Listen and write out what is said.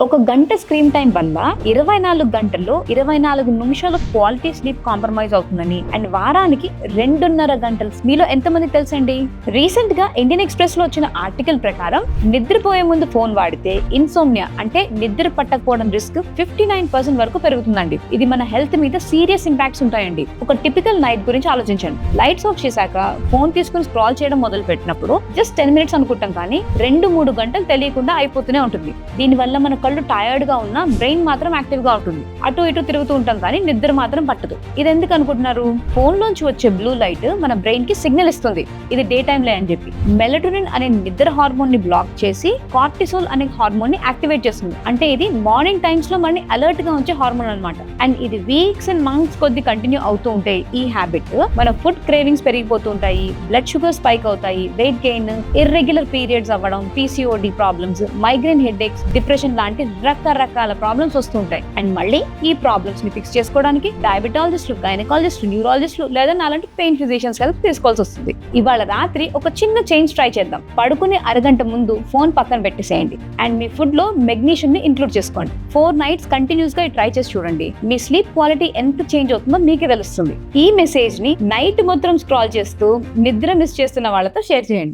ఒక గంట screen time వల్ల 24 గంటల్లో 24 నిమిషాల క్వాలిటీ స్లీప్ కాంప్రమైజ్ అవుతుందని అండ్ వారానికి 2.5 గంటలు మీలో ఎంతమంది తెలుసండి? రీసెంట్ గా ఇండియన్ ఎక్స్ప్రెస్ లో వచ్చిన ఆర్టికల్ ప్రకారం నిద్రపోయే ముందు ఫోన్ వాడితే ఇన్సోమ్నియా అంటే నిద్ర పట్టకపోవడం రిస్క్ 59% వరకు పెరుగుతుందండి. ఇది మన హెల్త్ మీద సీరియస్ ఇంపాక్ట్స్ ఉంటాయండి. ఒక టిపికల్ నైట్ గురించి ఆలోచించండి. లైట్స్ ఆఫ్ చేశాక ఫోన్ తీసుకుని స్క్రాల్ చేయడం మొదలు పెట్టినప్పుడు జస్ట్ 10 మినిట్స్ అనుకుంటాం, కానీ 2-3 గంటలు తెలియకుండా అయిపోతూనే ఉంటుంది. దీనివల్ల మన కళ్ళు టైర్డ్ గా ఉన్న బ్రెయిన్ మాత్రం యాక్టివ్ గా ఉంటుంది. అటు ఇటు తిరుగుతూ ఉంటాం, కానీ నిద్ర మాత్రం పట్టదు. ఇది ఎందుకు అనుకుంటున్నారు? ఫోన్ లోంచి వచ్చే బ్లూ లైట్ మన బ్రెయిన్ కి సిగ్నల్ ఇస్తుంది, ఇది డే టైమ్ లే అని చెప్పి. మెలటోనిన్ అనే నిద్ర హార్మోన్ ని బ్లాక్ చేసి కార్టిసోల్ అనే హార్మోన్ ని యాక్టివేట్ చేస్తుంది. అంటే ఇది మార్నింగ్ టైమ్స్ లో మనని అలర్ట్ గా ఉంచే హార్మోన్ అన్నమాట. అండ్ ఇది వీక్స్ అండ్ మంత్స్ కొద్ది కంటిన్యూ అవుతూ ఉంటాయి. ఈ హ్యాబిట్ మన ఫుడ్ క్రేవింగ్స్ పెరిగిపోతూ ఉంటాయి, బ్లడ్ షుగర్ స్పైక్ అవుతాయి, వెయిట్ గెయిన్, ఇర్రెగ్యులర్ పీరియడ్స్ అవ్వడం, PCOD problems, migraine headaches, depression లాంటి రకరకాల ప్రాబ్లమ్స్ వస్తుంటాయి. అండ్ మళ్ళీ ఈ ప్రాబ్లమ్స్ ని ఫిక్స్ చేసుకోవడానికి డయాబెటాలజిస్టులు, గైనకాలజిస్టులు, న్యూరాలజిస్టులు లేదా అలాంటి పెయిన్ ఫిజిషియన్స్ హెల్ప్ తీసుకోవాల్సి వస్తుంది. ఇవాళ రాత్రి ఒక చిన్న చేంజ్ ట్రై చేద్దాం. పడుకునే అరగంట ముందు ఫోన్ పక్కన పెట్టేసేయండి అండ్ మీ ఫుడ్ లో మెగ్నీషియం ని ఇంక్లూడ్ చేసుకోండి. 4 nights కంటిన్యూస్ గా ట్రై చేసి చూడండి. మీ స్లీప్ క్వాలిటీ ఎంత చేంజ్ అవుతుందో మీకే తెలుస్తుంది. ఈ మెసేజ్ ని నైట్ మొత్తం స్క్రాల్ చేస్తూ నిద్ర మిస్ చేస్తున్న వాళ్ళతో షేర్ చేయండి.